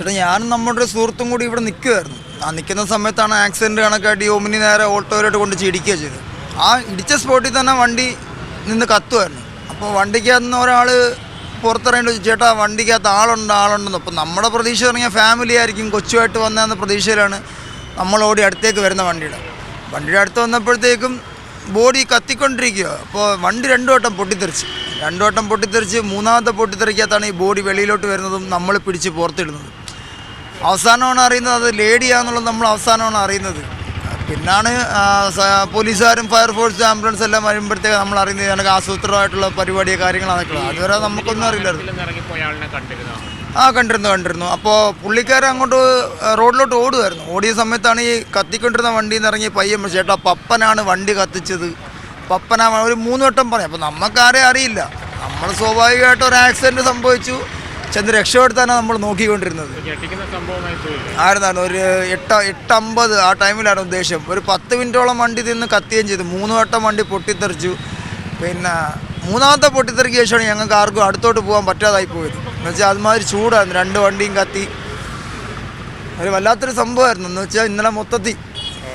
ചേട്ടാ ഞാനും നമ്മുടെ ഒരു സുഹൃത്തും കൂടി ഇവിടെ നിൽക്കുമായിരുന്നു. ആ നിൽക്കുന്ന സമയത്താണ് ആക്സിഡൻറ്റ് കണക്കായിട്ട് ഓമിനി നേരെ ഓട്ടോയിലോട്ട് കൊണ്ട് ഇടിക്കുക ചെയ്തത്. ആ ഇടിച്ച സ്പോട്ടിൽ തന്നെ വണ്ടി നിന്ന് കത്തുമായിരുന്നു. അപ്പോൾ വണ്ടിക്കകത്ത് നിന്ന് ഒരാൾ പുറത്തിറങ്ങി ചേട്ടാ വണ്ടിക്കകത്ത് ആളുണ്ടെന്ന്. അപ്പോൾ നമ്മുടെ പ്രതീക്ഷ പറഞ്ഞാൽ ഫാമിലി ആയിരിക്കും, കൊച്ചുമായിട്ട് വന്നതെന്ന പ്രതീക്ഷയിലാണ് നമ്മൾ ഓടി അടുത്തേക്ക് വരുന്ന വണ്ടിയുടെ അടുത്ത് വന്നപ്പോഴത്തേക്കും ബോഡി കത്തിക്കൊണ്ടിരിക്കുക. അപ്പോൾ വണ്ടി രണ്ടു വട്ടം പൊട്ടിത്തെറിച്ച് മൂന്നാമത്തെ പൊട്ടിത്തെറിക്കകത്താണ് ഈ ബോഡി വെളിയിലോട്ട് വരുന്നതും നമ്മൾ പിടിച്ച് പുറത്തിടുന്നത്. അവസാനമാണ് അറിയുന്നത് അത് ലേഡിയാണെന്നുള്ളത് നമ്മൾ അവസാനമാണ് അറിയുന്നത്. പിന്നാണ് പോലീസുകാരും ഫയർഫോഴ്സ് ആംബുലൻസ് എല്ലാം വരുമ്പോഴത്തേക്ക് നമ്മൾ അറിയുന്നത് എനിക്ക് ആസൂത്രമായിട്ടുള്ള പരിപാടിയോ കാര്യങ്ങളാണ്. അതുവരെ നമുക്കൊന്നും അറിയില്ലായിരുന്നു. കണ്ടിരുന്നു. അപ്പോൾ പുള്ളിക്കാരൻ അങ്ങോട്ട് റോഡിലോട്ട് ഓടിയ സമയത്താണ് ഈ കത്തിക്കൊണ്ടിരുന്ന വണ്ടിയിൽ നിന്ന് ഇറങ്ങി പയ്യൻ ചേട്ടാ പപ്പനാണ് വണ്ടി കത്തിച്ചത്, ഒരു 3 വട്ടം പറയും. അപ്പോൾ നമുക്കാരെയും അറിയില്ല. നമ്മൾ സ്വാഭാവികമായിട്ട് ഒരു ആക്സിഡൻറ്റ് സംഭവിച്ചു, ചെന്ന് രക്ഷപ്പെടുത്താനാണ് നമ്മൾ നോക്കിക്കൊണ്ടിരുന്നത്. ആയിരുന്നായിരുന്നു ഒരു 8:50 ആ ടൈമിലാണ് ഉദ്ദേശം. ഒരു 10 മിനിറ്റോളം വണ്ടി നിന്ന് കത്തുകയും ചെയ്തു. 3 വട്ടം വണ്ടി പൊട്ടിത്തെറിച്ചു. പിന്നെ മൂന്നാമത്തെ പൊട്ടിത്തെറിക്ക് ശേഷമാണ് ഞങ്ങൾക്ക് ആർക്കും അടുത്തോട്ട് പോകാൻ പറ്റാതായി പോയത്. എന്നുവെച്ചാൽ അതുമാതിരി ചൂടായിരുന്നു, 2 വണ്ടിയും കത്തി. ഒരു വല്ലാത്തൊരു സംഭവമായിരുന്നു. എന്ന് വെച്ചാൽ ഇന്നലെ മൊത്തത്തിൽ